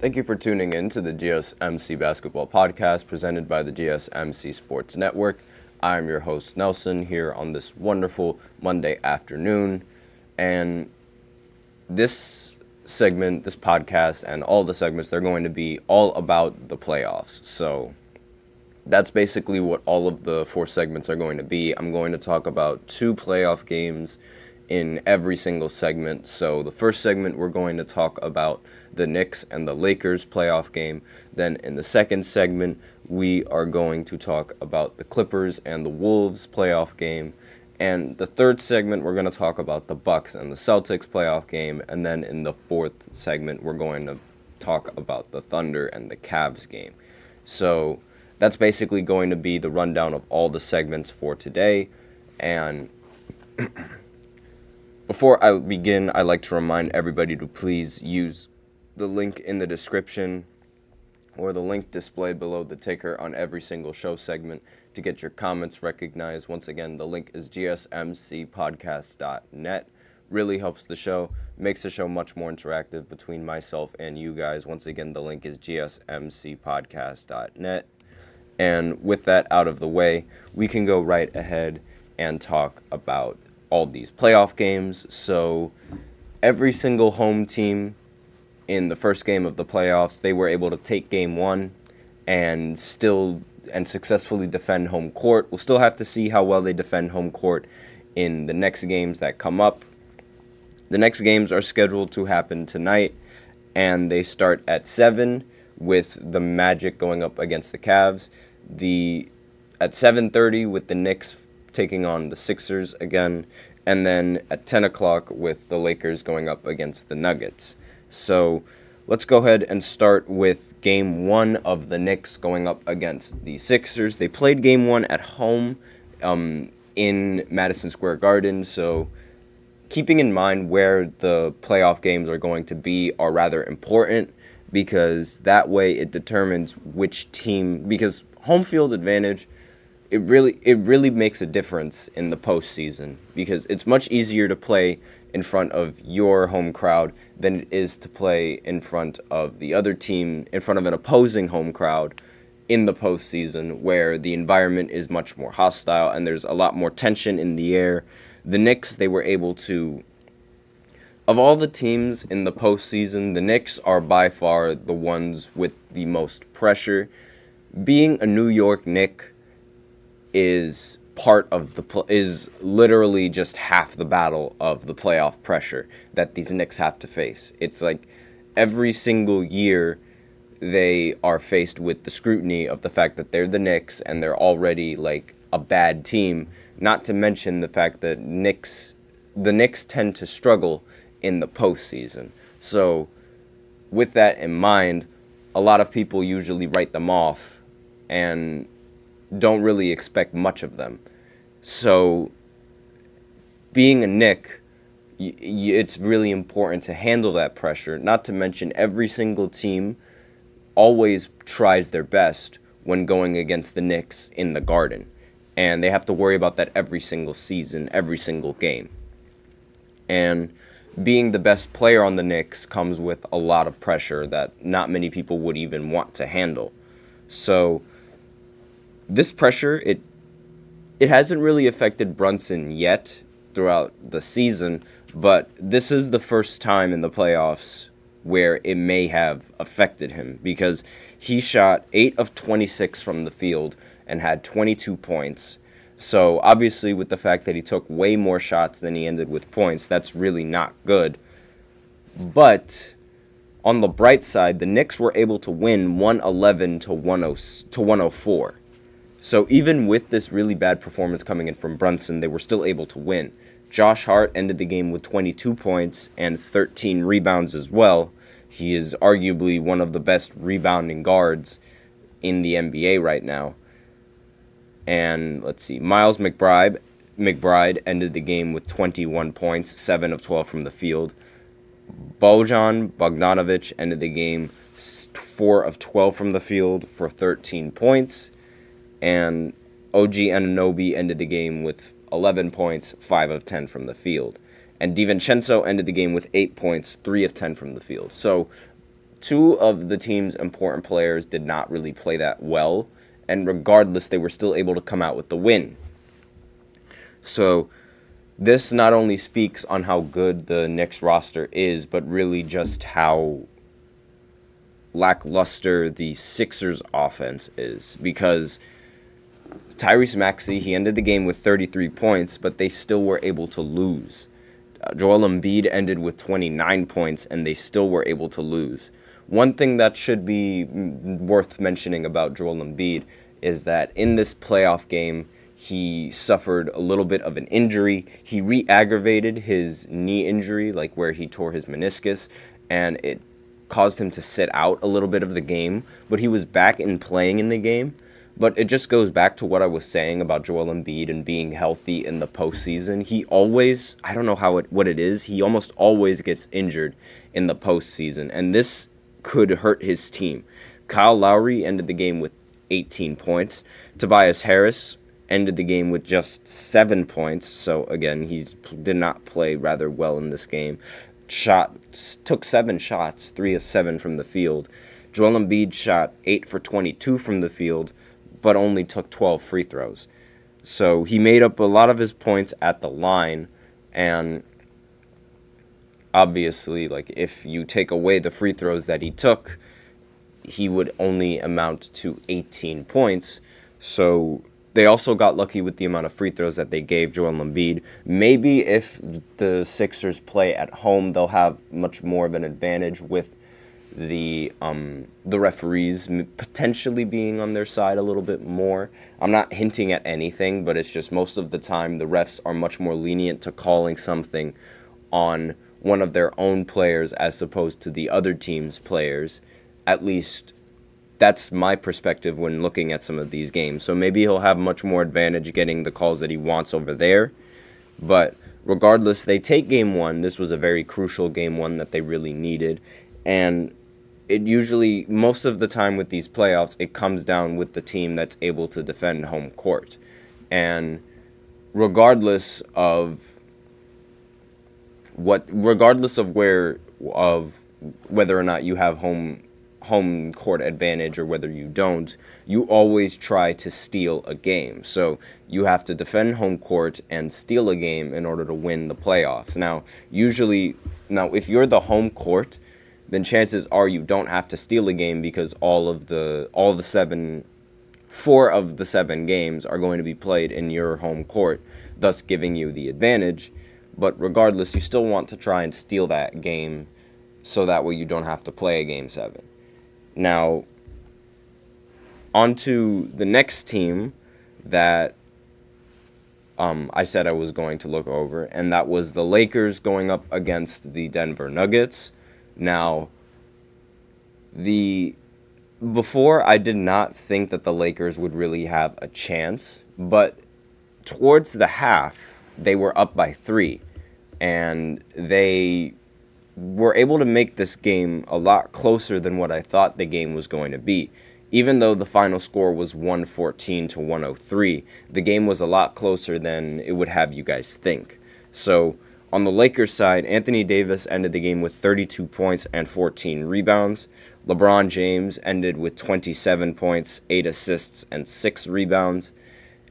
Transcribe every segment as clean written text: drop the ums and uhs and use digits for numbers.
Thank you for tuning in to the GSMC Basketball Podcast presented by the GSMC Sports Network. I'm your host, Nelson, here on this wonderful Monday afternoon. And this segment, this podcast, and all the segments, they're going to be all about the playoffs. So that's basically what all of the 4 segments are going to be. I'm going to talk about 2 playoff games in every single segment. So the first segment, we're going to talk about the Knicks and the Lakers playoff game. Then in the second segment, we are going to talk about the Clippers and the Wolves playoff game. And the third segment, we're going to talk about the Bucks and the Celtics playoff game. And then in the fourth segment, we're going to talk about the Thunder and the Cavs game. So that's basically going to be the rundown of all the segments for today. And before I begin, I'd like to remind everybody to please use the link in the description or the link displayed below the ticker on every single show segment to get your comments recognized. Once again, the link is gsmcpodcast.net. Really helps the show, makes the show much more interactive between myself and you guys. Once again, the link is gsmcpodcast.net. And with that out of the way, we can go right ahead and talk about all these playoff games. So every single home team in the first game of the playoffs, they were able to take game 1 and successfully defend home court. We'll still have to see how well they defend home court in the next games that come up. The next games are scheduled to happen tonight, and they start at 7 with the Magic going up against the Cavs. At 7:30 with the Knicks taking on the Sixers again, and then at 10 o'clock with the Lakers going up against the Nuggets. So let's go ahead and start with Game 1 of the Knicks going up against the Sixers. They played Game 1 at home in Madison Square Garden, so keeping in mind where the playoff games are going to be are rather important, because that way it determines which team, because home field advantage, it really makes a difference in the postseason, because it's much easier to play in front of your home crowd than it is to play in front of the other team, in front of an opposing home crowd in the postseason, where the environment is much more hostile and there's a lot more tension in the air. The Knicks, they were able to, of all the teams in the postseason, the Knicks are by far the ones with the most pressure. Being a New York Knick is literally just half the battle of the playoff pressure that these Knicks have to face. It's like every single year they are faced with the scrutiny of the fact that they're the Knicks and they're already like a bad team, not to mention the fact that the Knicks tend to struggle in the postseason. So with that in mind, a lot of people usually write them off and don't really expect much of them. So being a Knick, it's really important to handle that pressure, not to mention every single team always tries their best when going against the Knicks in the Garden. And they have to worry about that every single season, every single game. And being the best player on the Knicks comes with a lot of pressure that not many people would even want to handle. So this pressure, it hasn't really affected Brunson yet throughout the season, but this is the first time in the playoffs where it may have affected him, because he shot 8 of 26 from the field and had 22 points. So obviously with the fact that he took way more shots than he ended with points, that's really not good. But on the bright side, the Knicks were able to win 111 to 104. So even with this really bad performance coming in from Brunson, they were still able to win. Josh Hart ended the game with 22 points and 13 rebounds as well. He is arguably one of the best rebounding guards in the NBA right now. And let's see, Miles McBride ended the game with 21 points, 7 of 12 from the field. Bojan Bogdanovic ended the game 4 of 12 from the field for 13 points. And OG Anunoby ended the game with 11 points, 5 of 10 from the field. And DiVincenzo ended the game with 8 points, 3 of 10 from the field. So two of the team's important players did not really play that well, and regardless, they were still able to come out with the win. So this not only speaks on how good the Knicks roster is, but really just how lackluster the Sixers offense is, because Tyrese Maxey, he ended the game with 33 points, but they still were able to lose. Joel Embiid ended with 29 points, and they still were able to lose. One thing that should be worth mentioning about Joel Embiid is that in this playoff game, he suffered a little bit of an injury. He re-aggravated his knee injury, like where he tore his meniscus, and it caused him to sit out a little bit of the game, but he was back in playing in the game. But it just goes back to what I was saying about Joel Embiid and being healthy in the postseason. He always, I don't know what it is, he almost always gets injured in the postseason, and this could hurt his team. Kyle Lowry ended the game with 18 points. Tobias Harris ended the game with just 7 points, so again, he did not play rather well in this game. Took 7 shots, 3 of 7 from the field. Joel Embiid shot 8 for 22 from the field, but only took 12 free throws. So he made up a lot of his points at the line, and obviously, like, if you take away the free throws that he took, he would only amount to 18 points. So they also got lucky with the amount of free throws that they gave Joel Embiid. Maybe if the Sixers play at home, they'll have much more of an advantage with the referees potentially being on their side a little bit more. I'm not hinting at anything, but it's just most of the time the refs are much more lenient to calling something on one of their own players as opposed to the other team's players. At least that's my perspective when looking at some of these games. So maybe he'll have much more advantage getting the calls that he wants over there. But regardless, they take game 1. This was a very crucial game 1 that they really needed. And it usually, most of the time with these playoffs, it comes down with the team that's able to defend home court. And regardless of whether or not you have home court advantage or whether you don't, you always try to steal a game. So you have to defend home court and steal a game in order to win the playoffs. Now, if you're the home court, then chances are you don't have to steal a game because 4 of the 7 games are going to be played in your home court, thus giving you the advantage. But regardless, you still want to try and steal that game so that way you don't have to play a game 7. Now, on to the next team that I said I was going to look over, and that was the Lakers going up against the Denver Nuggets. Now, before I did not think that the Lakers would really have a chance, but towards the half, they were up by 3, and they were able to make this game a lot closer than what I thought the game was going to be. Even though the final score was 114 to 103, the game was a lot closer than it would have you guys think. So, on the Lakers side, Anthony Davis ended the game with 32 points and 14 rebounds. LeBron James ended with 27 points, 8 assists, and 6 rebounds.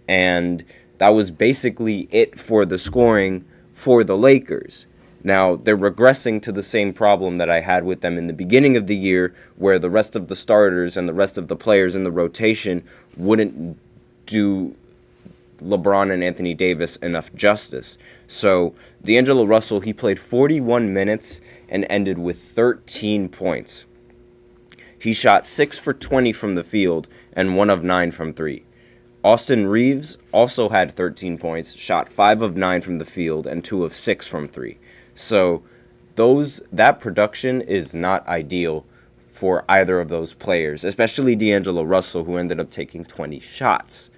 And that was basically it for the scoring for the Lakers. Now, they're regressing to the same problem that I had with them in the beginning of the year, where the rest of the starters and the rest of the players in the rotation wouldn't do LeBron and Anthony Davis enough justice. So D'Angelo Russell, he played 41 minutes and ended with 13 points. He shot 6 for 20 from the field and 1 of 9 from 3. Austin Reeves also had 13 points, shot 5 of 9 from the field and 2 of 6 from 3. So that production is not ideal for either of those players, especially D'Angelo Russell, who ended up taking 20 shots.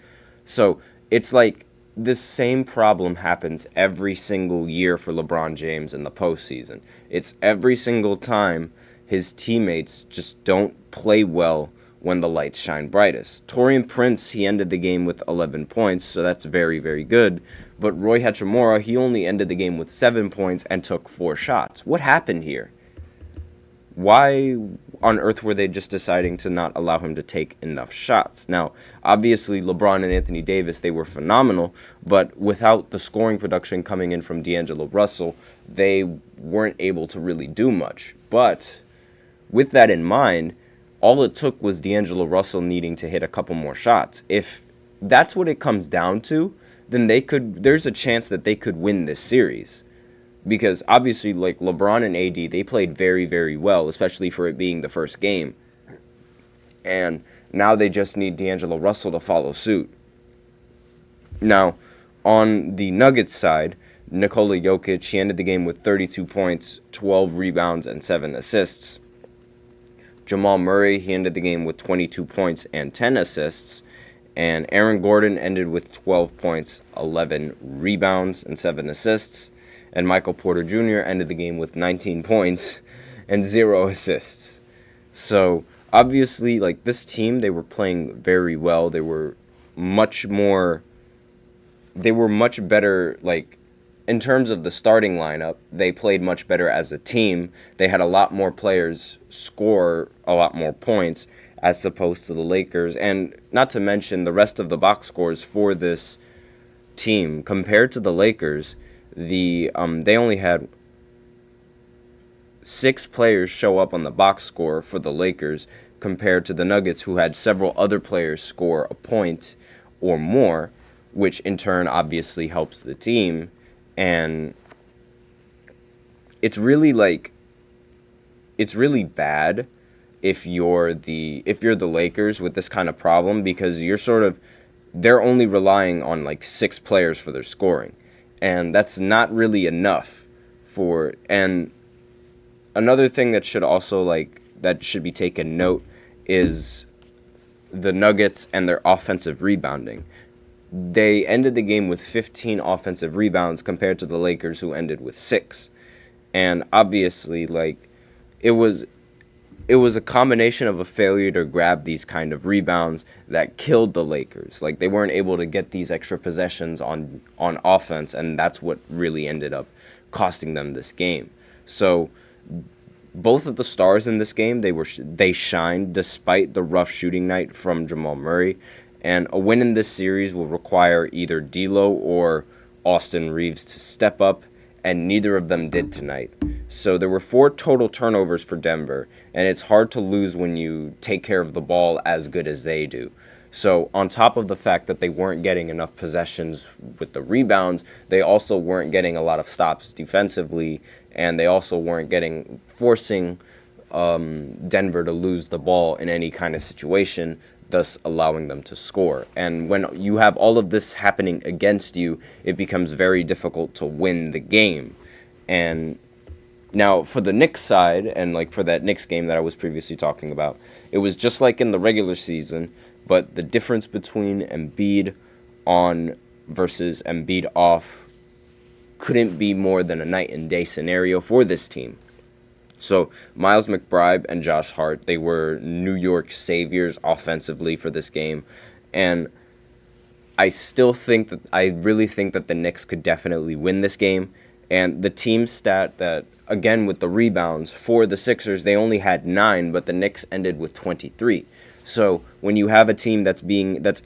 So it's like this same problem happens every single year for LeBron James in the postseason. It's every single time his teammates just don't play well when the lights shine brightest. Taurean Prince, he ended the game with 11 points, so that's very, very good. But Roy Hachimura, he only ended the game with 7 points and took 4 shots. What happened here? Why on earth were they just deciding to not allow him to take enough shots? Now, obviously, LeBron and Anthony Davis, they were phenomenal, but without the scoring production coming in from D'Angelo Russell, they weren't able to really do much. But with that in mind, all it took was D'Angelo Russell needing to hit a couple more shots. If that's what it comes down to, then there's a chance that they could win this series. Because obviously, like, LeBron and AD, they played very, very well, especially for it being the first game. And now they just need D'Angelo Russell to follow suit. Now, on the Nuggets side, Nikola Jokic, he ended the game with 32 points, 12 rebounds, and 7 assists. Jamal Murray, he ended the game with 22 points and 10 assists. And Aaron Gordon ended with 12 points, 11 rebounds, and 7 assists. And Michael Porter Jr. ended the game with 19 points and 0 assists. So, obviously, like, this team, they were playing very well. They were much better, like, in terms of the starting lineup. They played much better as a team. They had a lot more players score a lot more points as opposed to the Lakers. And not to mention the rest of the box scores for this team. Compared to the Lakers, they only had 6 players show up on the box score for the Lakers compared to the Nuggets, who had several other players score a point or more, which in turn obviously helps the team. And it's really bad if you're the Lakers with this kind of problem, because they're only relying on like 6 players for their scoring. And that's not really enough and another thing that should be taken note is the Nuggets and their offensive rebounding. They ended the game with 15 offensive rebounds compared to the Lakers, who ended with 6. And obviously, like, it was a combination of a failure to grab these kind of rebounds that killed the Lakers. Like, they weren't able to get these extra possessions on offense, and that's what really ended up costing them this game. So both of the stars in this game, they shined despite the rough shooting night from Jamal Murray. And a win in this series will require either D'Lo or Austin Reeves to step up, and neither of them did tonight. So there were 4 total turnovers for Denver, and it's hard to lose when you take care of the ball as good as they do. So on top of the fact that they weren't getting enough possessions with the rebounds, they also weren't getting a lot of stops defensively, and they also weren't forcing Denver to lose the ball in any kind of situation, thus allowing them to score. And when you have all of this happening against you, it becomes very difficult to win the game. And now for the Knicks side, and like for that Knicks game that I was previously talking about, it was just like in the regular season, but the difference between Embiid on versus Embiid off couldn't be more than a night and day scenario for this team. So Miles McBride and Josh Hart, they were New York saviors offensively for this game. And I really think that the Knicks could definitely win this game. And the team stat that, again, with the rebounds for the Sixers, they only had 9, but the Knicks ended with 23. So when you have a team that's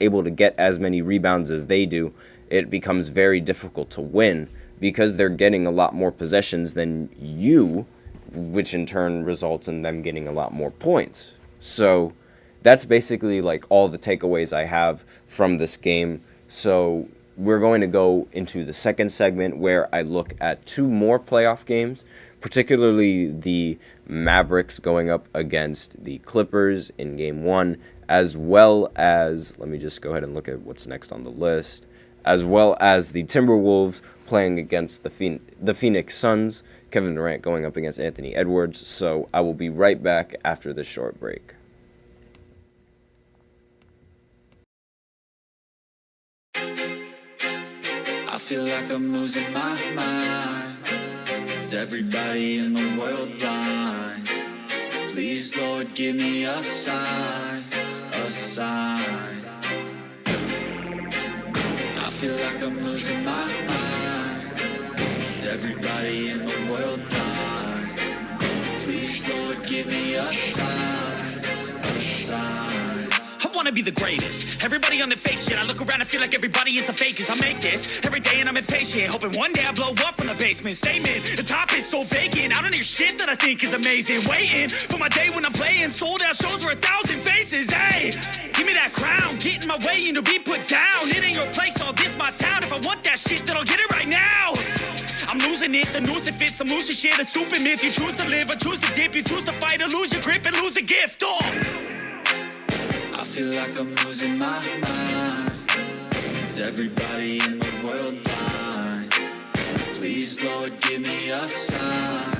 able to get as many rebounds as they do, it becomes very difficult to win because they're getting a lot more possessions than you, which in turn results in them getting a lot more points. So that's basically like all the takeaways I have from this game. So we're going to go into the second segment where I look at 2 more playoff games, particularly the Mavericks going up against the Clippers in Game 1, as well as, let me just go ahead and look at what's next on the list, as well as the Timberwolves playing against the Phoenix Suns, Kevin Durant going up against Anthony Edwards. So I will be right back after this short break. I feel like I'm losing my mind. Is everybody in the world blind? Please, Lord, give me a sign, a sign. I feel like I'm losing my mind. Is everybody in the world blind? Please, Lord, give me a sign, a sign. I wanna be the greatest. Everybody on the fake shit. I look around and feel like everybody is the fakest. I make this every day and I'm impatient, hoping one day I blow up from the basement. Statement, the top is so vacant. I don't hear shit that I think is amazing. Waiting for my day when I'm playing sold out shows for 1,000 faces. Hey, give me that crown, get in my way and to be put down. It ain't your place, all this my town. If I want that shit, then I'll get it right now. I'm losing it, the noose it fits, some losing shit, a stupid myth. You choose to live or choose to dip, you choose to fight or lose your grip and lose a gift. I feel like I'm losing my mind. Is everybody in the world blind? Please, Lord, give me a sign,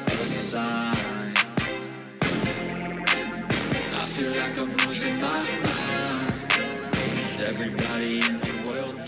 a sign. I feel like I'm losing my mind. Is everybody in the world blind?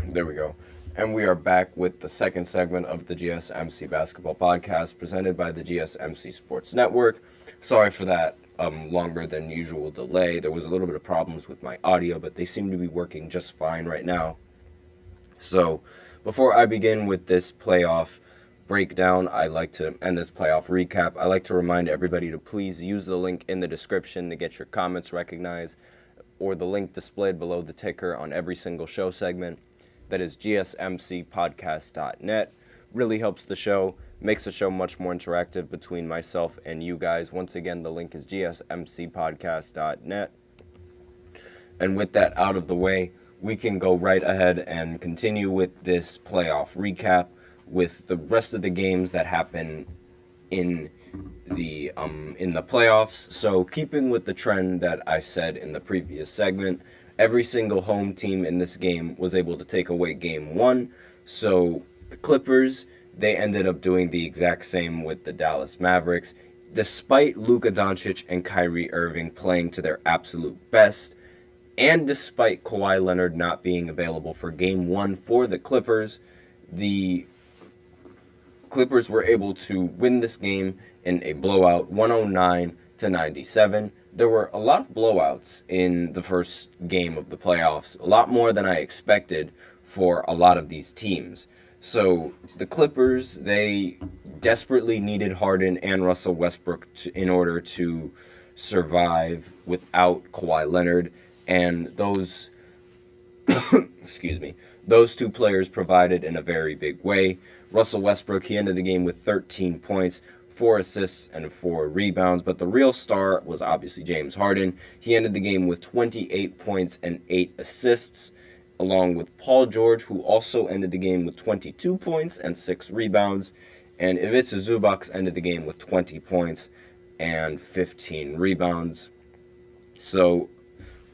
There we go. And we are back with the second segment of the GSMC Basketball Podcast presented by the GSMC Sports Network. Sorry for that longer than usual delay. There was a little bit of problems with my audio, but they seem to be working just fine right now. So before I begin with this playoff breakdown, and this playoff recap, I like to remind everybody to please use the link in the description to get your comments recognized, or the link displayed below the ticker on every single show segment. That is GSMCpodcast.net. Really helps the show, makes the show much more interactive between myself and you guys. Once again, the link is GSMCpodcast.net. And with that out of the way, we can go right ahead and continue with this playoff recap with the rest of the games that happen in the playoffs. So keeping with the trend that I said in the previous segment, every single home team in this game was able to take away game one. So the Clippers, they ended up doing the exact same with the Dallas Mavericks. Despite Luka Doncic and Kyrie Irving playing to their absolute best, and despite Kawhi Leonard not being available for game one for the Clippers were able to win this game in a blowout, 109-97. There were a lot of blowouts in the first game of the playoffs, a lot more than I expected for a lot of these teams. So the Clippers, they desperately needed Harden and Russell Westbrook in order to survive without Kawhi Leonard, and those those two players provided in a very big way. Russell Westbrook, he ended the game with 13 points, 4 assists, and 4 rebounds. But the real star was obviously James Harden. He ended the game with 28 points and 8 assists, along with Paul George, who also ended the game with 22 points and 6 rebounds. And Ivica Zubac ended the game with 20 points and 15 rebounds. So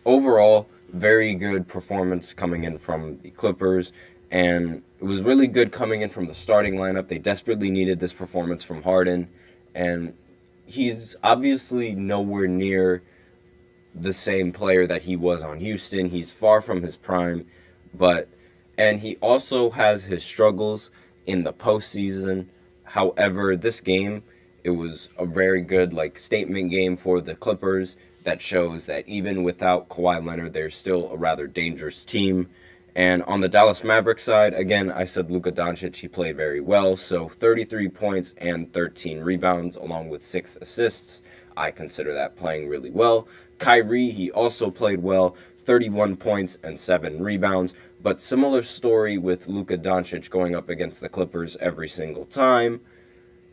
overall, very good performance coming in from the Clippers, and it was really good coming in from the starting lineup. They desperately needed this performance from Harden, and he's obviously nowhere near the same player that he was on Houston. He's far from his prime, And he also has his struggles in the postseason. However, this game, it was a very good statement game for the Clippers that shows that even without Kawhi Leonard, they're still a rather dangerous team. And on the Dallas Mavericks side, again, I said Luka Doncic, he played very well. So 33 points and 13 rebounds along with 6 assists. I consider that playing really well. Kyrie, he also played well, 31 points and 7 rebounds. But similar story with Luka Doncic going up against the Clippers every single time.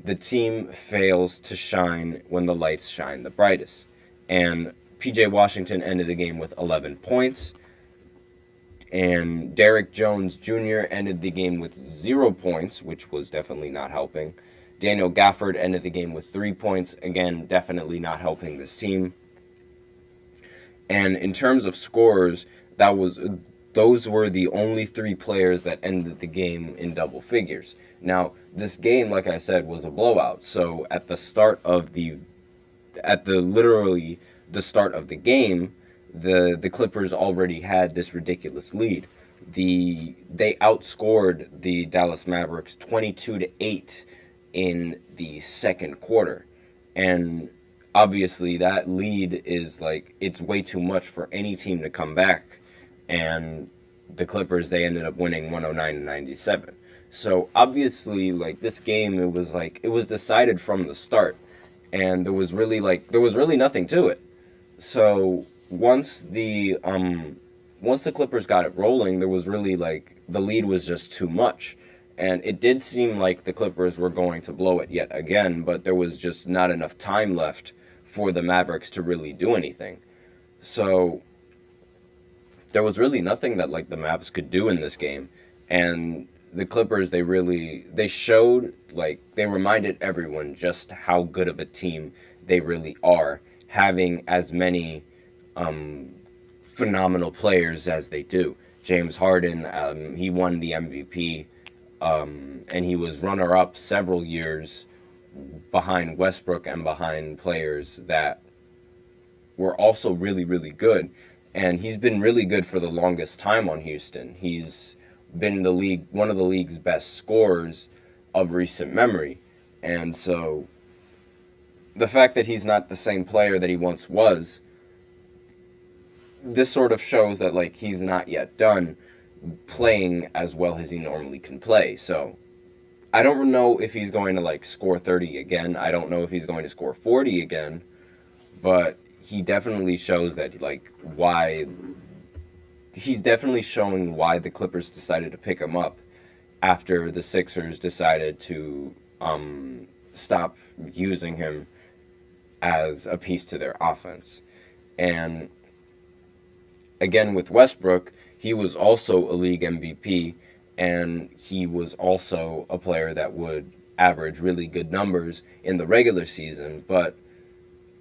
The team fails to shine when the lights shine the brightest. And PJ Washington ended the game with 11 points. And Derrick Jones Jr. ended the game with 0 points, which was definitely not helping. Daniel Gafford ended the game with 3 points. Again, definitely not helping this team. And in terms of scorers, those were the only 3 players that ended the game in double figures. Now, this game, like I said, was a blowout. So at the start of the start of the game, the Clippers already had this ridiculous lead. They outscored the Dallas Mavericks 22-8 in the second quarter. And obviously that lead is it's way too much for any team to come back. And the Clippers, they ended up winning 109-97. So obviously this game, it was decided from the start. And there was really nothing to it. So once the Clippers got it rolling, there was really the lead was just too much. And it did seem like the Clippers were going to blow it yet again, but there was just not enough time left for the Mavericks to really do anything. So there was really nothing that the Mavs could do in this game. And the Clippers, they showed, they reminded everyone just how good of a team they really are, having as many phenomenal players as they do. James Harden, he won the MVP, and he was runner-up several years behind Westbrook and behind players that were also really, really good. And he's been really good for the longest time on Houston. He's been one of the league's best scorers of recent memory. And so the fact that he's not the same player that he once was, this sort of shows that he's not yet done playing as well as he normally can play. So I don't know if he's going to score 30 again. I don't know if he's going to score 40 again, but he definitely shows that he's definitely showing why the Clippers decided to pick him up after the Sixers decided to stop using him as a piece to their offense. And again, with Westbrook, he was also a league MVP, and he was also a player that would average really good numbers in the regular season. But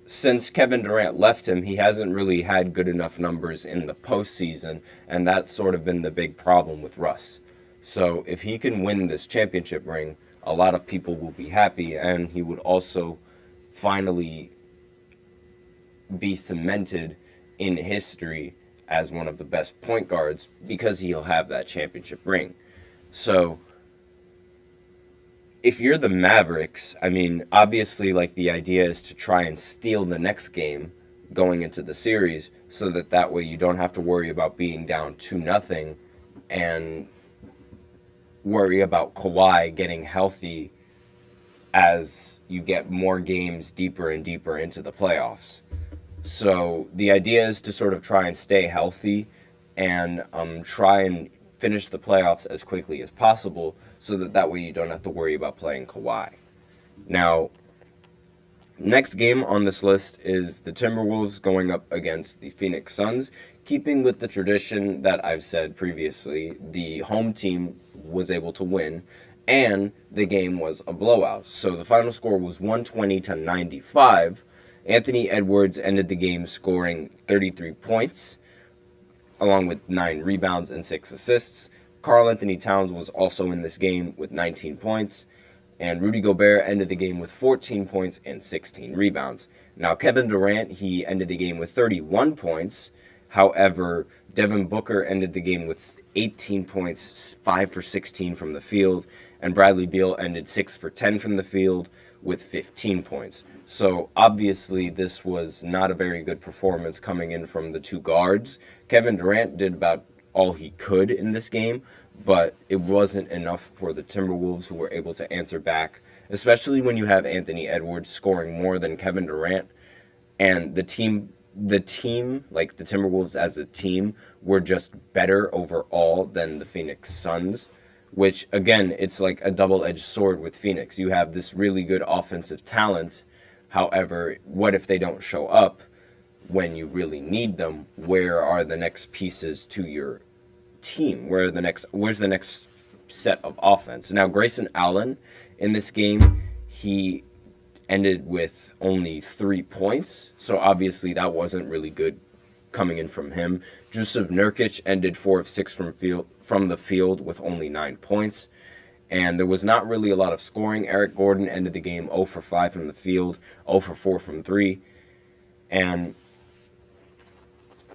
since Kevin Durant left him, he hasn't really had good enough numbers in the postseason, and that's sort of been the big problem with Russ. So if he can win this championship ring, a lot of people will be happy, and he would also finally be cemented in history as one of the best point guards because he'll have that championship ring. So if you're the Mavericks, I mean, obviously, the idea is to try and steal the next game going into the series so that way you don't have to worry about being down 2-0 and worry about Kawhi getting healthy as you get more games deeper and deeper into the playoffs. So the idea is to sort of try and stay healthy and try and finish the playoffs as quickly as possible so that way you don't have to worry about playing Kawhi. Now, next game on this list is the Timberwolves going up against the Phoenix Suns. Keeping with the tradition that I've said previously, the home team was able to win, and the game was a blowout. So the final score was 120-95. Anthony Edwards ended the game scoring 33 points, along with 9 rebounds and 6 assists. Karl Anthony Towns was also in this game with 19 points. And Rudy Gobert ended the game with 14 points and 16 rebounds. Now, Kevin Durant, he ended the game with 31 points. However, Devin Booker ended the game with 18 points, 5 for 16 from the field, and Bradley Beal ended 6 for 10 from the field with 15 points. So obviously this was not a very good performance coming in from the two guards. Kevin Durant did about all he could in this game, but it wasn't enough for the Timberwolves, who were able to answer back, especially when you have Anthony Edwards scoring more than Kevin Durant. And the team, like the Timberwolves as a team, were just better overall than the Phoenix Suns, which, again, it's like a double-edged sword with Phoenix. You have this really good offensive talent. However, what if they don't show up when you really need them? Where are the next pieces to your team? Where's the next set of offense? Now, Grayson Allen in this game, he ended with only 3 points, so obviously that wasn't really good coming in from him. Jusuf Nurkic ended 4 of 6 from the field with only 9 points, and there was not really a lot of scoring. Eric Gordon ended the game 0 for 5 from the field, 0 for 4 from 3, and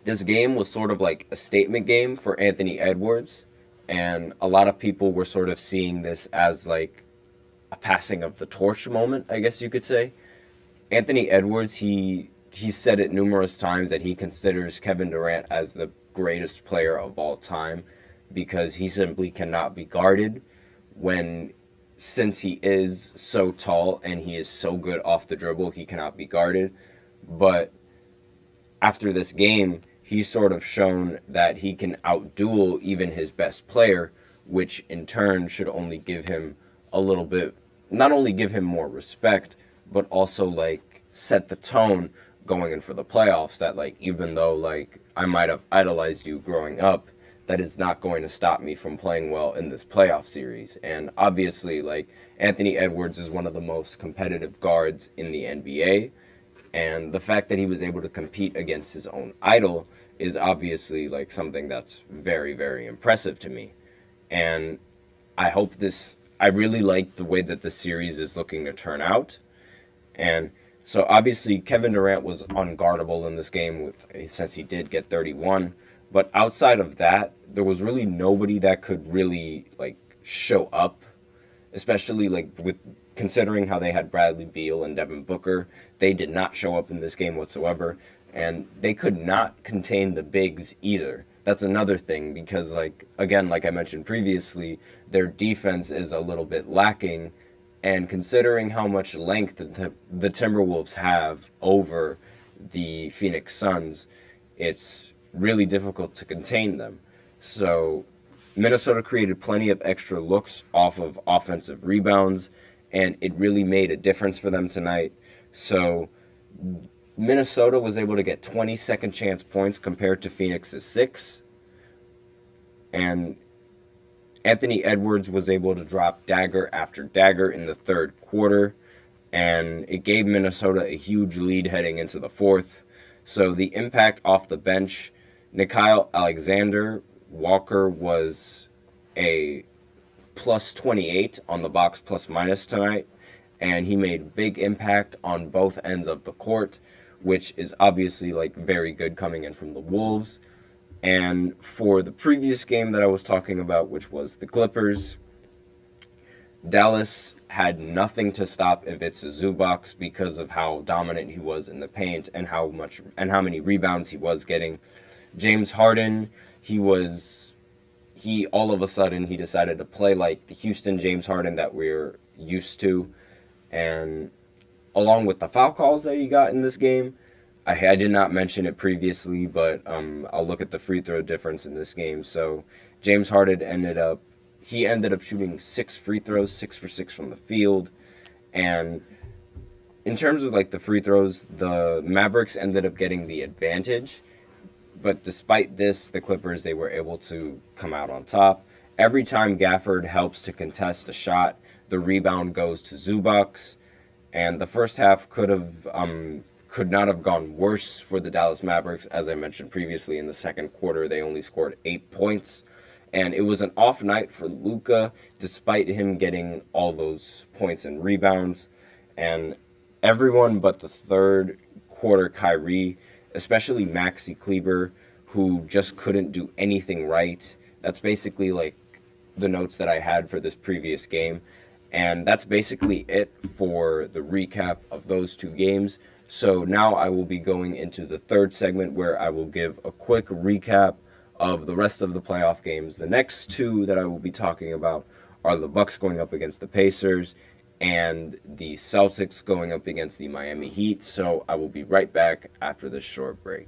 this game was sort of like a statement game for Anthony Edwards, and a lot of people were sort of seeing this as like a passing of the torch moment, I guess you could say. Anthony Edwards, he said it numerous times that he considers Kevin Durant as the greatest player of all time because he simply cannot be guarded since he is so tall and he is so good off the dribble, he cannot be guarded. But after this game, he's sort of shown that he can outduel even his best player, which in turn should only give him a little bit, not only give him more respect, but also like set the tone going in for the playoffs, that like even though like I might have idolized you growing up, that is not going to stop me from playing well in this playoff series. And obviously like Anthony Edwards is one of the most competitive guards in the NBA, and the fact that he was able to compete against his own idol is obviously like something that's very, very impressive to me. And I really like the way that the series is looking to turn out. And so obviously Kevin Durant was unguardable in this game since he did get 31. But outside of that, there was really nobody that could really like show up, especially like with considering how they had Bradley Beal and Devin Booker. They did not show up in this game whatsoever, and they could not contain the bigs either. That's another thing because, like, again, like I mentioned previously, their defense is a little bit lacking, and considering how much length the Timberwolves have over the Phoenix Suns, it's really difficult to contain them. So Minnesota created plenty of extra looks off of offensive rebounds, and it really made a difference for them tonight. So Minnesota was able to get 20 second chance points compared to Phoenix's 6. And Anthony Edwards was able to drop dagger after dagger in the third quarter. And it gave Minnesota a huge lead heading into the fourth. So the impact off the bench, Nickeil Alexander-Walker was a plus 28 on the box plus minus tonight. And he made big impact on both ends of the court, which is obviously like very good coming in from the Wolves. And for the previous game that I was talking about, which was the Clippers, Dallas had nothing to stop Ivica Zubac because of how dominant he was in the paint and how many rebounds he was getting. James Harden, he all of a sudden he decided to play like the Houston James Harden that we're used to. And along with the foul calls that he got in this game, I did not mention it previously, but I'll look at the free throw difference in this game. So James Harden ended up shooting 6 free throws, 6 for 6 from the field. And in terms of like the free throws, the Mavericks ended up getting the advantage. But despite this, the Clippers, they were able to come out on top. Every time Gafford helps to contest a shot, the rebound goes to Zubac. And the first half could not have gone worse for the Dallas Mavericks. As I mentioned previously, in the second quarter, they only scored 8 points. And it was an off night for Luka, despite him getting all those points and rebounds. And everyone but the third quarter Kyrie, especially Maxi Kleber, who just couldn't do anything right. That's basically like the notes that I had for this previous game. And that's basically it for the recap of those two games. So now I will be going into the third segment where I will give a quick recap of the rest of the playoff games. The next two that I will be talking about are the Bucks going up against the Pacers and the Celtics going up against the Miami Heat. So I will be right back after this short break.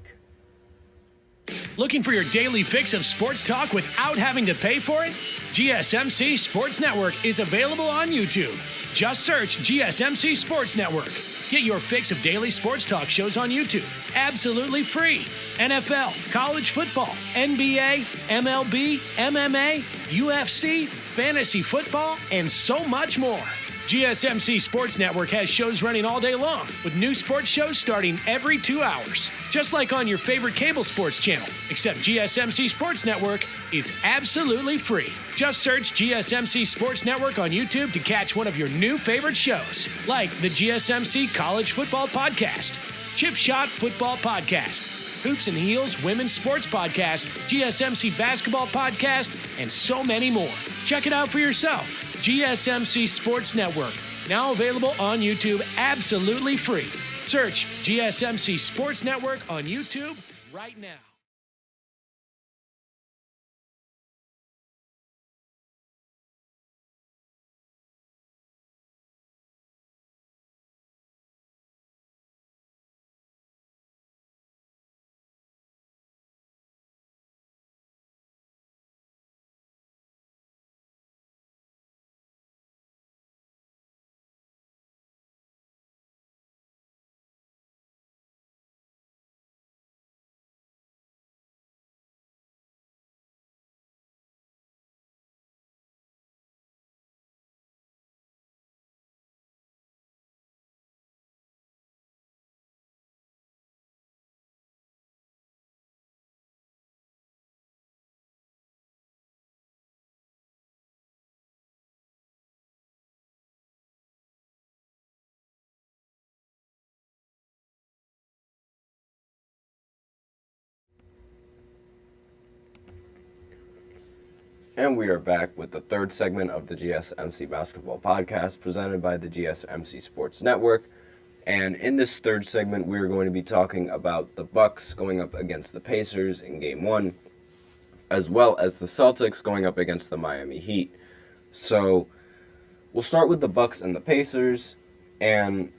Looking for your daily fix of sports talk without having to pay for it? GSMC Sports Network is available on YouTube. Just search GSMC Sports Network. Get your fix of daily sports talk shows on YouTube, absolutely free. NFL, college football, NBA, MLB, MMA, UFC, fantasy football, and so much more. GSMC Sports Network has shows running all day long, with new sports shows starting every 2 hours. Just like on your favorite cable sports channel, except GSMC Sports Network is absolutely free. Just search GSMC Sports Network on YouTube to catch one of your new favorite shows, like the GSMC College Football Podcast, Chip Shot Football Podcast, Hoops and Heels Women's Sports Podcast, GSMC Basketball Podcast, and so many more. Check it out for yourself. GSMC Sports Network, now available on YouTube absolutely free. Search GSMC Sports Network on YouTube right now. And we are back with the third segment of the GSMC Basketball Podcast presented by the GSMC Sports Network. And in this third segment, we're going to be talking about the Bucks going up against the Pacers in Game 1, as well as the Celtics going up against the Miami Heat. So we'll start with the Bucks and the Pacers, and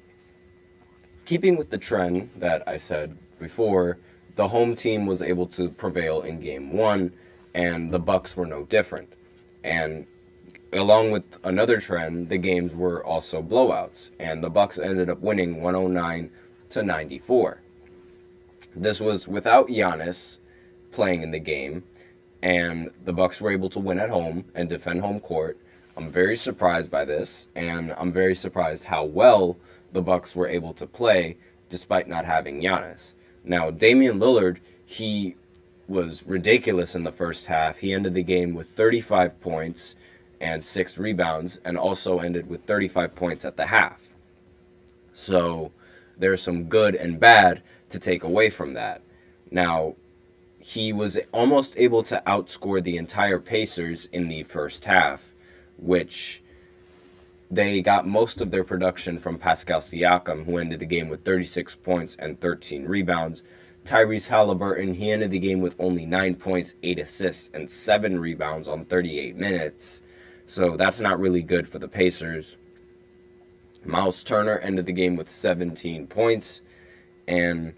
keeping with the trend that I said before, the home team was able to prevail in Game 1, and the Bucks were no different. And along with another trend, the games were also blowouts, and the Bucks ended up winning 109-94. This was without Giannis playing in the game, and the Bucks were able to win at home and defend home court. I'm very surprised by this, and I'm very surprised how well the Bucks were able to play despite not having Giannis. Now, Damian Lillard, he was ridiculous in the first half. He ended the game with 35 points and 6 rebounds, and also ended with 35 points at the half. So there's some good and bad to take away from that. Now, he was almost able to outscore the entire Pacers in the first half, which they got most of their production from Pascal Siakam, who ended the game with 36 points and 13 rebounds. Tyrese Halliburton, he ended the game with only 9 points, 8 assists, and 7 rebounds on 38 minutes. So that's not really good for the Pacers. Miles Turner ended the game with 17 points, and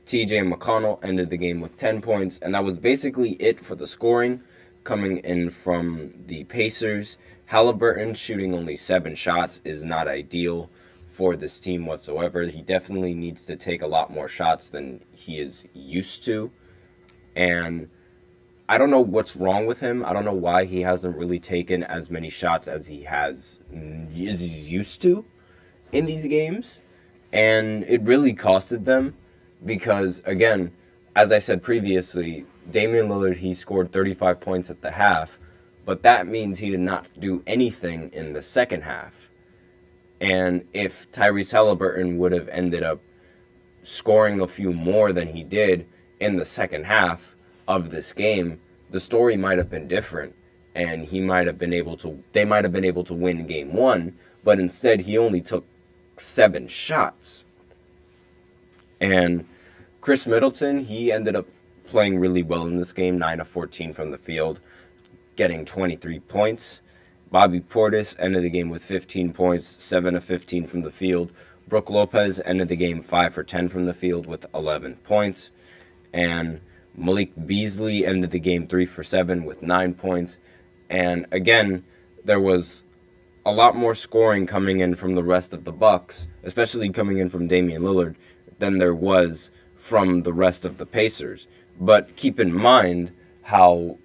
TJ McConnell ended the game with 10 points, and that was basically it for the scoring coming in from the Pacers. Halliburton shooting only 7 shots is not ideal for this team whatsoever. He definitely needs to take a lot more shots than he is used to, and I don't know what's wrong with him. I don't know why he hasn't really taken as many shots as he's used to in these games, and it really costed them because, again, as I said previously, Damian Lillard, he scored 35 points at the half, but that means he did not do anything in the second half. And if Tyrese Halliburton would have ended up scoring a few more than he did, in the second half of this game, the story might have been different, and they might have been able to win game 1, but instead he only took 7 shots. And Chris Middleton, he ended up playing really well in this game, 9 of 14 from the field, getting 23 points. Bobby Portis ended the game with 15 points, 7 of 15 from the field. Brook Lopez ended the game 5 for 10 from the field with 11 points. And Malik Beasley ended the game 3 for 7 with 9 points. And again, there was a lot more scoring coming in from the rest of the Bucks, especially coming in from Damian Lillard, than there was from the rest of the Pacers. But keep in mind how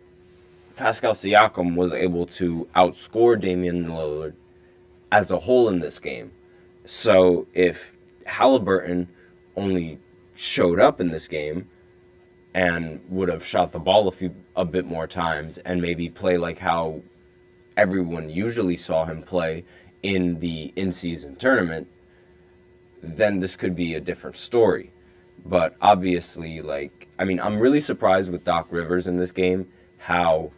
Pascal Siakam was able to outscore Damian Lillard as a whole in this game. So if Halliburton only showed up in this game and would have shot the ball a bit more times and maybe play like how everyone usually saw him play in the in-season tournament, then this could be a different story. But obviously, I'm really surprised with Doc Rivers in this game, how,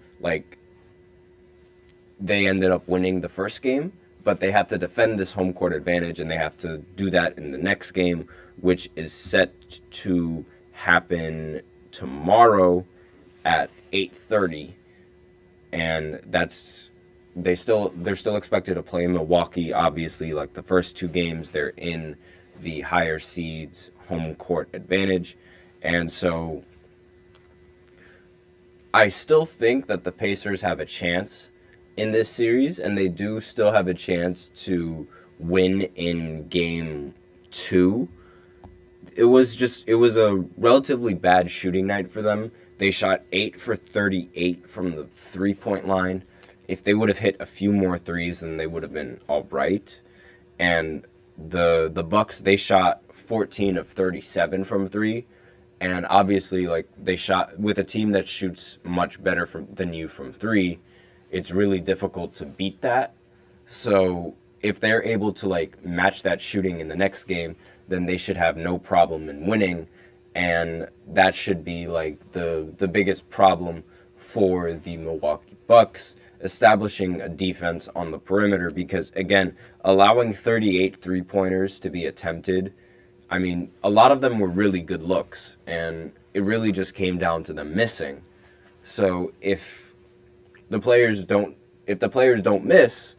they ended up winning the first game, but they have to defend this home court advantage, and they have to do that in the next game, which is set to happen tomorrow at 8:30, and they're still expected to play in Milwaukee. Obviously, like the first 2 games, they're in the higher seeds home court advantage, and so I still think that the Pacers have a chance in this series, and they do still have a chance to win in game 2. It was a relatively bad shooting night for them. They shot 8 for 38 from the 3-point line. If they would have hit a few more threes, then they would have been all right. And the Bucks, they shot 14 of 37 from 3. And obviously, they shot with a team that shoots much better than you from 3. It's really difficult to beat that. So if they're able to match that shooting in the next game, then they should have no problem in winning. And that should be the biggest problem for the Milwaukee Bucks, establishing a defense on the perimeter, because again, allowing 38 3-pointers to be attempted, a lot of them were really good looks, and it really just came down to them missing. So if the players don't miss,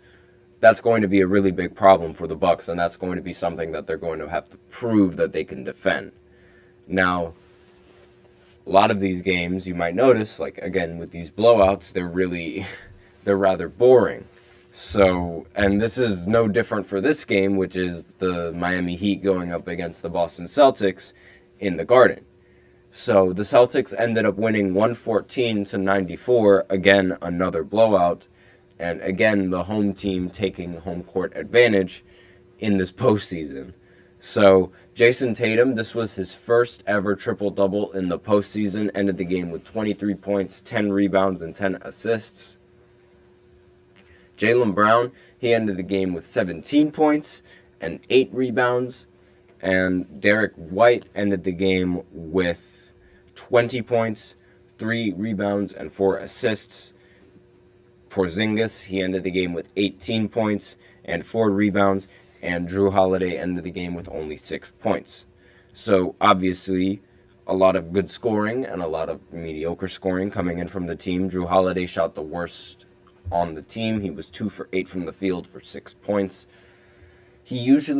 that's going to be a really big problem for the Bucks, and that's going to be something that they're going to have to prove that they can defend. Now, a lot of these games, you might notice, again, with these blowouts, they're rather boring. So, and this is no different for this game, which is the Miami Heat going up against the Boston Celtics in the Garden. So the Celtics ended up winning 114-94, again, another blowout, and again, the home team taking home court advantage in this postseason. So Jason Tatum, this was his first ever triple-double in the postseason, ended the game with 23 points, 10 rebounds, and 10 assists. Jaylen Brown, he ended the game with 17 points and 8 rebounds, and Derek White ended the game with 20 points, 3 rebounds, and 4 assists. Porzingis, he ended the game with 18 points and 4 rebounds, and Drew Holiday ended the game with only 6 points. So obviously, a lot of good scoring and a lot of mediocre scoring coming in from the team. Drew Holiday shot the worst on the team. He was 2 for 8 from the field for 6 points. He's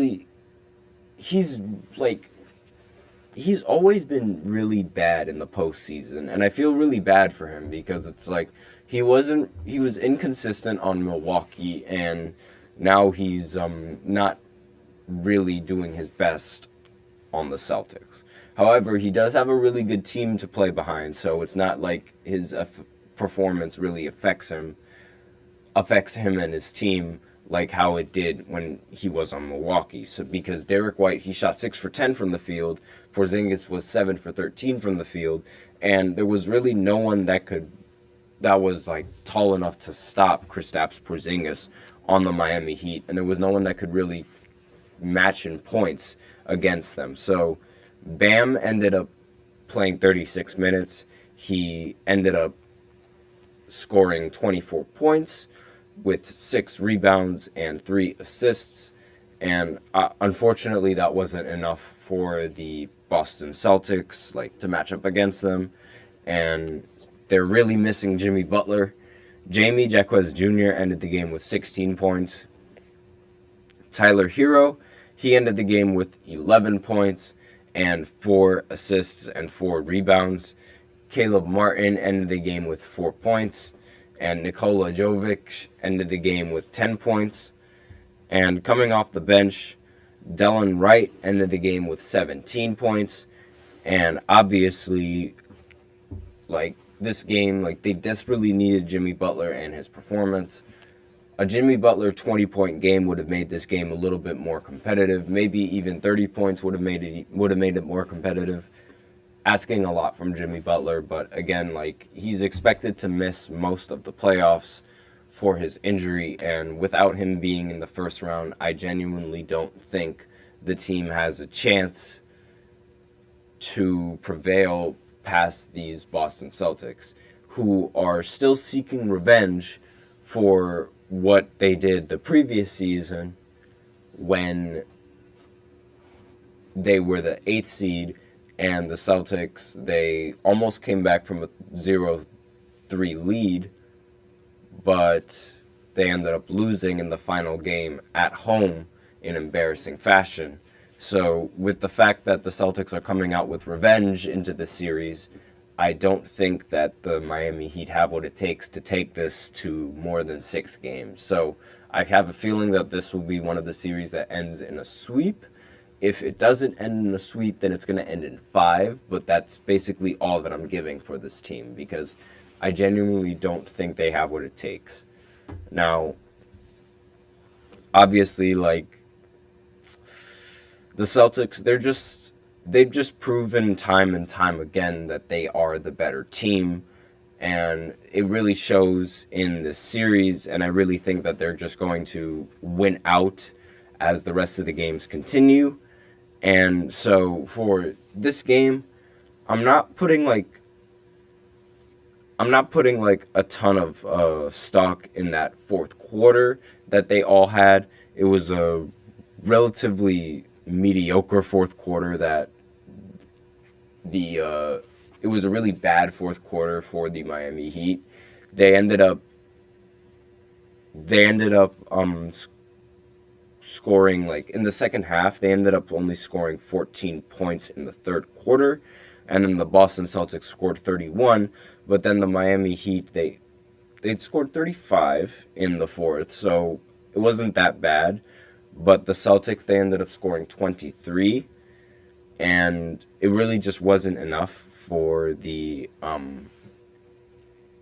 always been really bad in the postseason, and I feel really bad for him, because it's he was inconsistent on Milwaukee, and now he's not really doing his best on the Celtics. However, he does have a really good team to play behind, so it's not like his performance really affects him and his team like how it did when he was on Milwaukee. So because Derek White, he shot 6 for 10 from the field, Porzingis was 7 for 13 from the field, and there was really no one that was tall enough to stop Kristaps Porzingis on the Miami Heat, and there was no one that could really match in points against them. So Bam ended up playing 36 minutes, he ended up scoring 24 points with 6 rebounds and 3 assists. And unfortunately, that wasn't enough for the Boston Celtics, to match up against them. And they're really missing Jimmy Butler. Jamie Jaquez Jr. ended the game with 16 points. Tyler Hero, he ended the game with 11 points and 4 assists and 4 rebounds. Caleb Martin ended the game with 4 points. And Nikola Jovic ended the game with 10 points. And coming off the bench, Delon Wright ended the game with 17 points. And obviously, this game, they desperately needed Jimmy Butler and his performance. A Jimmy Butler 20-point game would have made this game a little bit more competitive. Maybe even 30 points would have made it more competitive. Asking a lot from Jimmy Butler, but again, he's expected to miss most of the playoffs for his injury, and without him being in the first round, I genuinely don't think the team has a chance to prevail past these Boston Celtics, who are still seeking revenge for what they did the previous season when they were the 8th seed, and the Celtics, they almost came back from a 0-3 lead, but they ended up losing in the final game at home in embarrassing fashion. So with the fact that the Celtics are coming out with revenge into this series, I don't think that the Miami Heat have what it takes to take this to more than 6 games. So I have a feeling that this will be one of the series that ends in a sweep. If it doesn't end in a sweep, then it's going to end in 5, but that's basically all that I'm giving for this team because I genuinely don't think they have what it takes. Now, obviously, the Celtics, they've just proven time and time again that they are the better team, and it really shows in this series, and I really think that they're just going to win out as the rest of the games continue. And so for this game, I'm not putting a ton of stock in that fourth quarter that they all had. It was a relatively mediocre fourth quarter it was a really bad fourth quarter for the Miami Heat. They ended up scoring, in the second half, they ended up only scoring 14 points in the third quarter, and then the Boston Celtics scored 31, but then the Miami Heat, they'd scored 35 in the fourth, so it wasn't that bad, but the Celtics, they ended up scoring 23, and it really just wasn't enough for the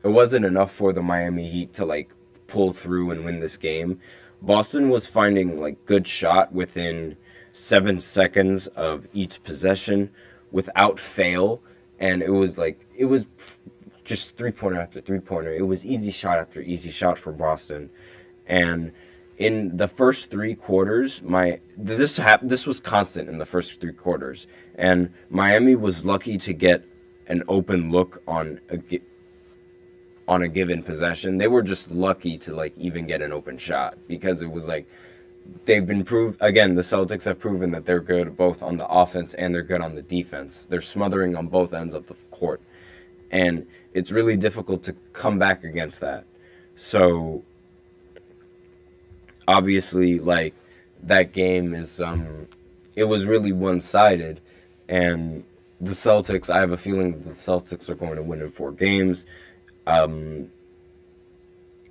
Miami Heat to pull through and win this game. Boston was finding good shot within 7 seconds of each possession without fail, and it was just 3-pointer after 3-pointer. It was easy shot after easy shot for Boston, and in the first 3 quarters, this was constant in the first 3 quarters, and Miami was lucky to get an open look on a given possession. They were just lucky to even get an open shot because it was they've been proved again. The Celtics have proven that they're good both on the offense and they're good on the defense. They're smothering on both ends of the court, and it's really difficult to come back against that. So obviously, that game is it was really one-sided, and the Celtics, I have a feeling that the Celtics are going to win in 4 games.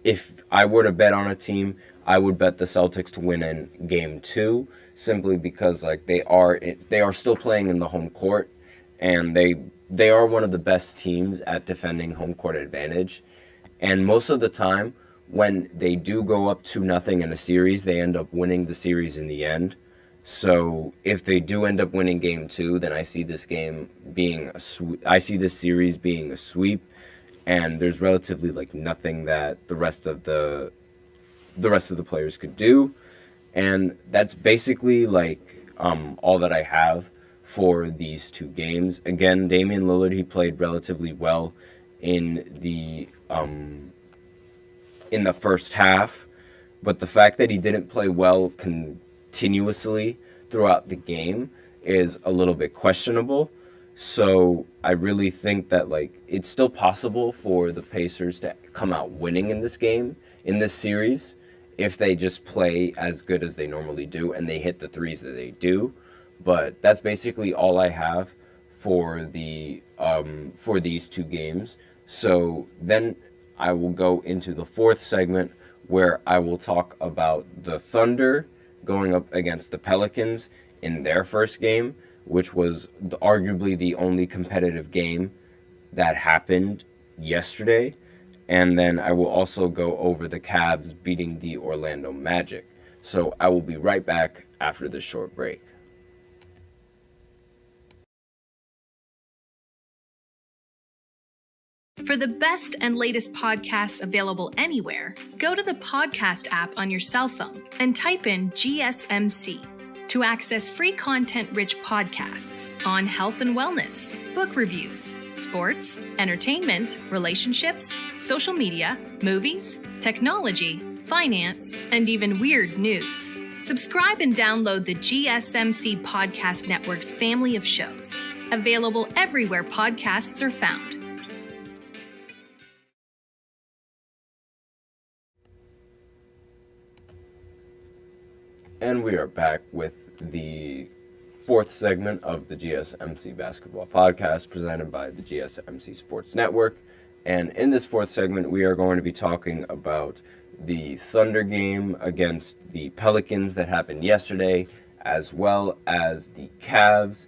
If I were to bet on a team, I would bet the Celtics to win in game 2, simply because they are still playing in the home court, and they are one of the best teams at defending home court advantage. And most of the time, when they do go up 2-0 in a series, they end up winning the series in the end. So if they do end up winning game 2, then I see this game being I see this series being a sweep, and there's relatively nothing that the rest of the players could do, and that's basically all that I have for these two games. Again, Damian Lillard, he played relatively well in the first half, but the fact that he didn't play well continuously throughout the game is a little bit questionable. So I really think that it's still possible for the Pacers to come out winning in this game, in this series, if they just play as good as they normally do and they hit the threes that they do. But that's basically all I have for for these two games. So then I will go into the fourth segment, where I will talk about the Thunder going up against the Pelicans in their first game, which was arguably the only competitive game that happened yesterday. And then I will also go over the Cavs beating the Orlando Magic. So I will be right back after this short break. For the best and latest podcasts available anywhere, go to the podcast app on your cell phone and type in GSMC to access free content-rich podcasts on health and wellness, book reviews, sports, entertainment, relationships, social media, movies, technology, finance, and even weird news. Subscribe and download the GSMC Podcast Network's family of shows, available everywhere podcasts are found. And we are back with the fourth segment of the GSMC Basketball Podcast, presented by the GSMC Sports Network. And in this fourth segment, we are going to be talking about the Thunder game against the Pelicans that happened yesterday, as well as the Cavs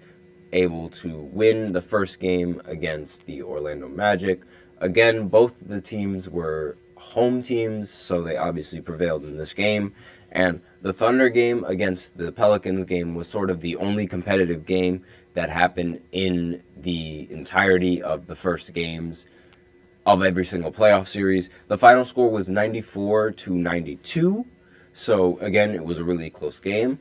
able to win the first game against the Orlando Magic. Again, both the teams were home teams, so they obviously prevailed in this game. And the Thunder game against the Pelicans game was sort of the only competitive game that happened in the entirety of the first games of every single playoff series. The final score was 94-92. So again, it was a really close game.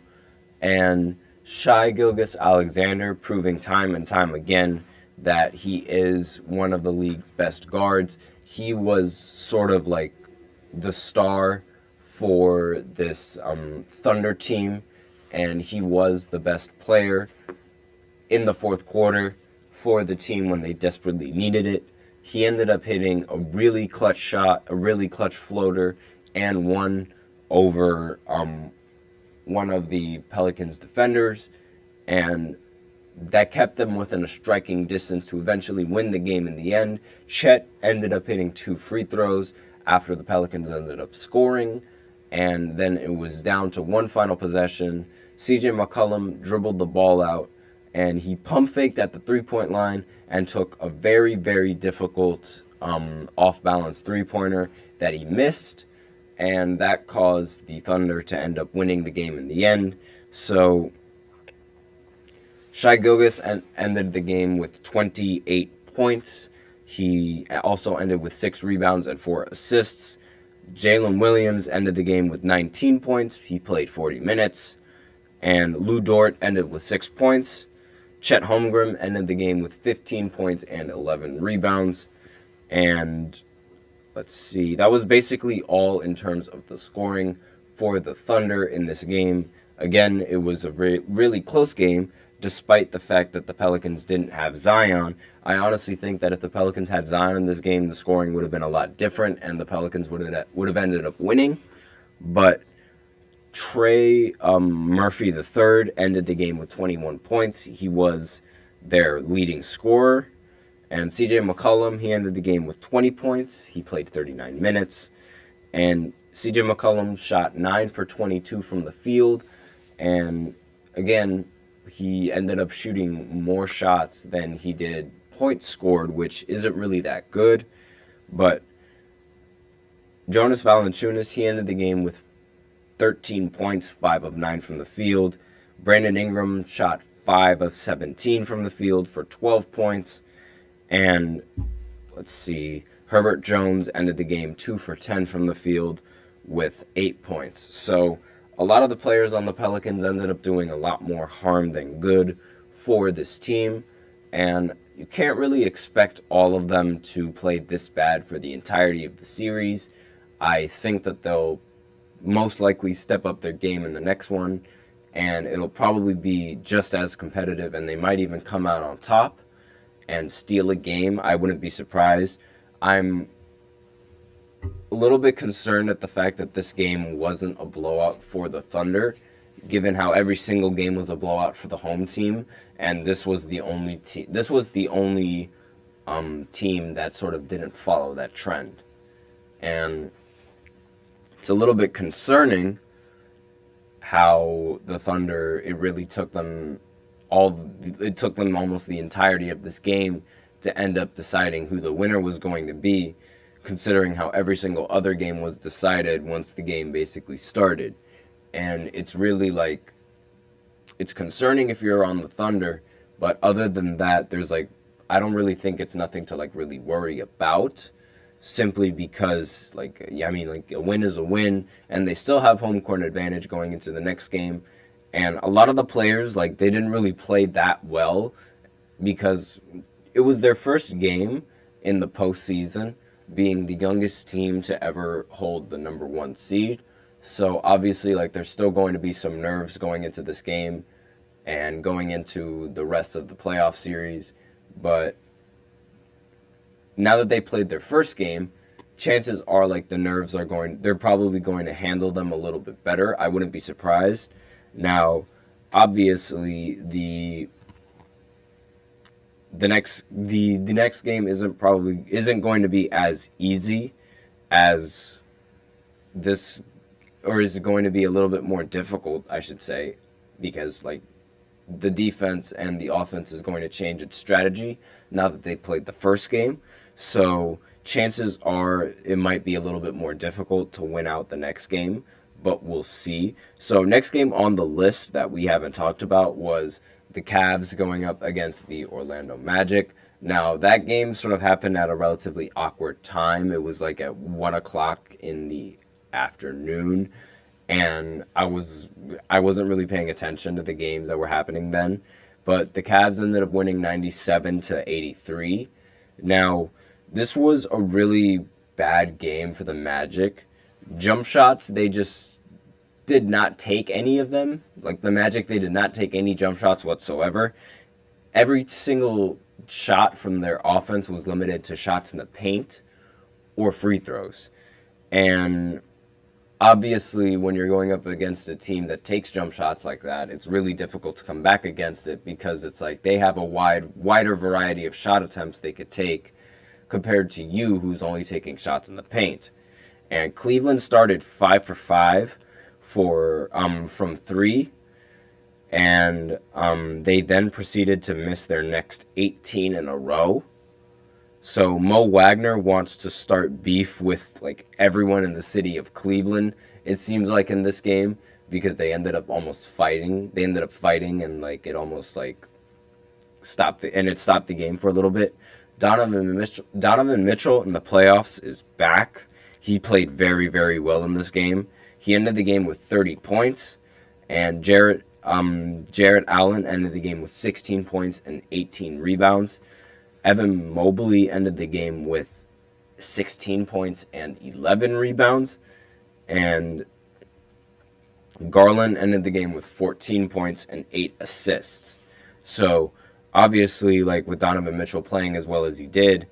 And Shai Gilgeous-Alexander proving time and time again that he is one of the league's best guards. He was sort of like the star for this Thunder team, and he was the best player in the fourth quarter for the team when they desperately needed it. He ended up hitting a really clutch shot, a really clutch floater, and one over one of the Pelicans defenders, and that kept them within a striking distance to eventually win the game in the end. Chet ended up hitting 2 free throws after the Pelicans ended up scoring, and then it was down to one final possession. CJ McCollum dribbled the ball out, and he pump faked at the three-point line and took a very, very difficult off-balance three-pointer that he missed, and that caused the Thunder to end up winning the game in the end. So Shai Gilgeous ended the game with 28 points. He also ended with 6 rebounds and 4 assists. Jalen Williams ended the game with 19 points. He played 40 minutes. And Lou Dort ended with 6 points. Chet Holmgren ended the game with 15 points and 11 rebounds. And let's see, that was basically all in terms of the scoring for the Thunder in this game. Again, it was a really close game, despite the fact that the Pelicans didn't have Zion. I honestly think that if the Pelicans had Zion in this game, the scoring would have been a lot different, and the Pelicans would have ended up winning. But Trey Murphy III ended the game with 21 points. He was their leading scorer. And CJ McCollum, he ended the game with 20 points. He played 39 minutes. And CJ McCollum shot 9 for 22 from the field. And again, he ended up shooting more shots than he did points scored, which isn't really that good. But Jonas Valanciunas, he ended the game with 13 points, 5 of 9 from the field. Brandon Ingram shot 5 of 17 from the field for 12 points. And let's see, Herbert Jones ended the game 2 for 10 from the field with 8 points. So a lot of the players on the Pelicans ended up doing a lot more harm than good for this team, and you can't really expect all of them to play this bad for the entirety of the series. I think that they'll most likely step up their game in the next one, and it'll probably be just as competitive, and they might even come out on top and steal a game. I wouldn't be surprised. I'm a little bit concerned at the fact that this game wasn't a blowout for the Thunder, given how every single game was a blowout for the home team, and this was the only team that sort of didn't follow that trend. And it's a little bit concerning how the Thunder, it took them almost the entirety of this game to end up deciding who the winner was going to be, considering how every single other game was decided once the game basically started. And it's really it's concerning if you're on the Thunder, but other than that, I don't really think it's nothing to really worry about, simply because a win is a win, and they still have home court advantage going into the next game. And a lot of the players, they didn't really play that well because it was their first game in the postseason, being the youngest team to ever hold the number 1 seed. So obviously, there's still going to be some nerves going into this game and going into the rest of the playoff series. But now that they played their first game, chances are the nerves they're probably going to handle them a little bit better. I wouldn't be surprised. Now, obviously, the next game isn't going to be as easy as this, or is it going to be a little bit more difficult, I should say, because the defense and the offense is going to change its strategy now that they played the first game. So chances are it might be a little bit more difficult to win out the next game, but we'll see. So next game on the list that we haven't talked about was the Cavs going up against the Orlando Magic. Now, that game sort of happened at a relatively awkward time. It was at 1 o'clock in the afternoon, and I wasn't really paying attention to the games that were happening then. But the Cavs ended up winning 97-83. Now, this was a really bad game for the Magic. Jump shots, they just did not take any of them. The Magic, they did not take any jump shots whatsoever. Every single shot from their offense was limited to shots in the paint or free throws. And obviously, when you're going up against a team that takes jump shots like that, it's really difficult to come back against it, because it's they have a wider variety of shot attempts they could take compared to you, who's only taking shots in the paint. And Cleveland started 5 for 5 from 3, and they then proceeded to miss their next 18 in a row. So Mo Wagner wants to start beef with everyone in the city of Cleveland, it seems in this game, because they ended up fighting, and it almost stopped the game for a little bit. Donovan Mitchell in the playoffs is back. He played very, very well in this game. He ended the game with 30 points, and Jarrett Allen ended the game with 16 points and 18 rebounds. Evan Mobley ended the game with 16 points and 11 rebounds, and Garland ended the game with 14 points and 8 assists. So obviously, with Donovan Mitchell playing as well as he did,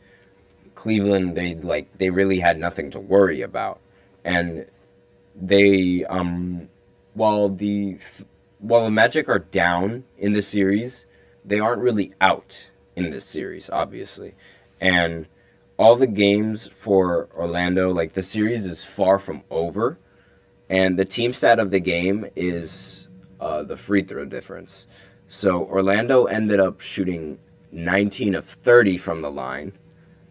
Cleveland, they really had nothing to worry about. And they while the Magic are down in this series, they aren't really out in this series, obviously. And all the games for Orlando, the series is far from over, and the team stat of the game is the free throw difference. So Orlando ended up shooting 19 of 30 from the line,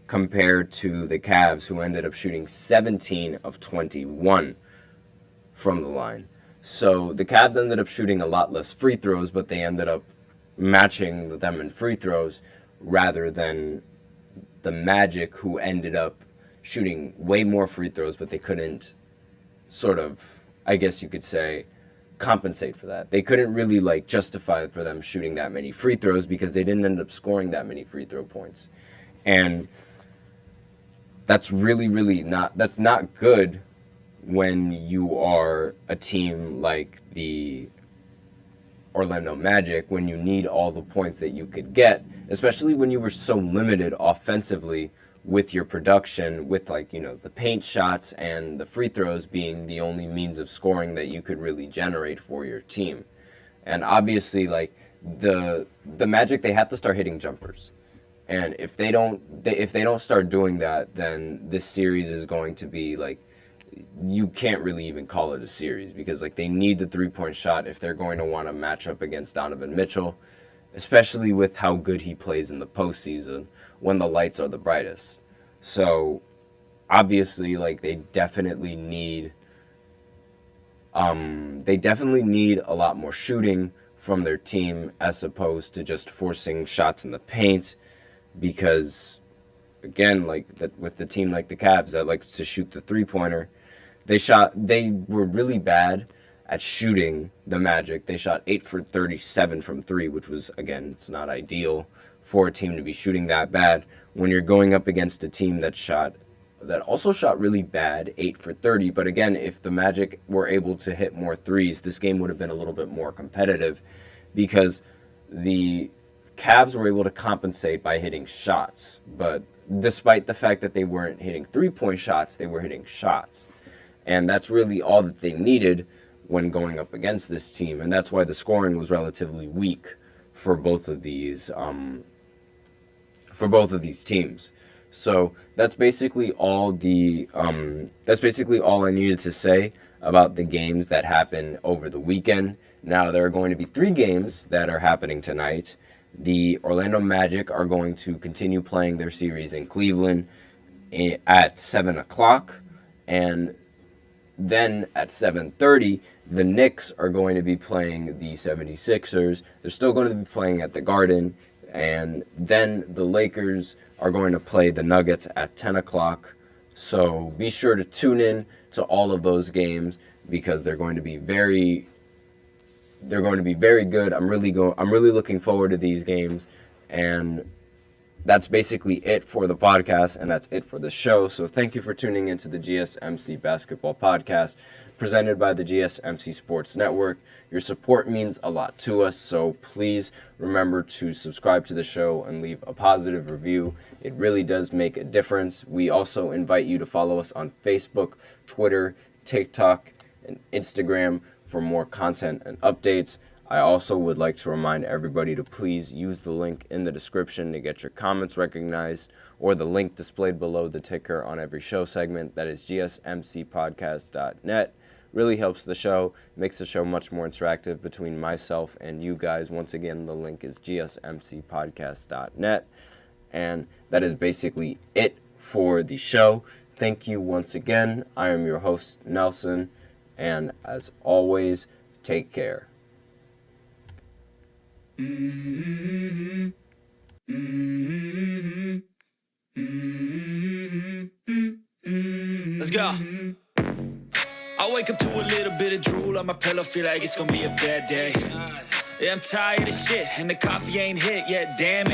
compared to the Cavs, who ended up shooting 17 of 21 from the line. So the Cavs ended up shooting a lot less free throws, but they ended up matching them in free throws, rather than the Magic, who ended up shooting way more free throws, but they couldn't I guess you could say, compensate for that. They couldn't really like justify for them shooting that many free throws because they didn't end up scoring that many free throw points. And that's really not good when you are a team like the Orlando Magic, when you need all the points that you could get, especially when you were so limited offensively with your production, with like, you know, the paint shots and the free throws being the only means of scoring that you could really generate for your team. And obviously, like, the Magic, they have to start hitting jumpers. And if they don't start doing that, then this series is going to be like, you can't really even call it a series, because like they need the 3-point shot if they're going to want to match up against Donovan Mitchell, especially with how good he plays in the postseason when the lights are the brightest. So obviously, like, they definitely need a lot more shooting from their team as opposed to just forcing shots in the paint, because again, like that with the team like the Cavs that likes to shoot the 3-pointer, they were really bad at shooting the Magic. They shot 8 for 37 from 3, which was, again, it's not ideal for a team to be shooting that bad when you're going up against a team that also shot really bad, 8 for 30. But again, if the Magic were able to hit more threes, this game would have been a little bit more competitive, because the Cavs were able to compensate by hitting shots. But despite the fact that they weren't hitting 3-point shots, they were hitting shots. And that's really all that they needed when going up against this team. And that's why the scoring was relatively weak for both of these teams. So that's basically all I needed to say about the games that happened over the weekend. Now, there are going to be 3 games that are happening tonight. The Orlando Magic are going to continue playing their series in Cleveland at 7 o'clock. And then at 7:30, the Knicks are going to be playing the 76ers. They're still going to be playing at the Garden. And then the Lakers are going to play the Nuggets at 10 o'clock. So be sure to tune in to all of those games, because they're going to be very good. I'm really looking forward to these games. And that's basically it for the podcast, and that's it for the show. So thank you for tuning into the GSMC Basketball Podcast, presented by the GSMC Sports Network. Your support means a lot to us, so please remember to subscribe to the show and leave a positive review. It really does make a difference. We also invite you to follow us on Facebook, Twitter, TikTok, and Instagram for more content and updates. I also would like to remind everybody to please use the link in the description to get your comments recognized, or the link displayed below the ticker on every show segment. That is GSMCpodcast.net. Really helps the show, makes the show much more interactive between myself and you guys. Once again, the link is GSMCpodcast.net. And that is basically it for the show. Thank you once again. I am your host, Nelson. And as always, take care. Let's go. I wake up to a little bit of drool on my pillow, feel like it's gonna be a bad day. Yeah, I'm tired of shit, and the coffee ain't hit yet, damn it.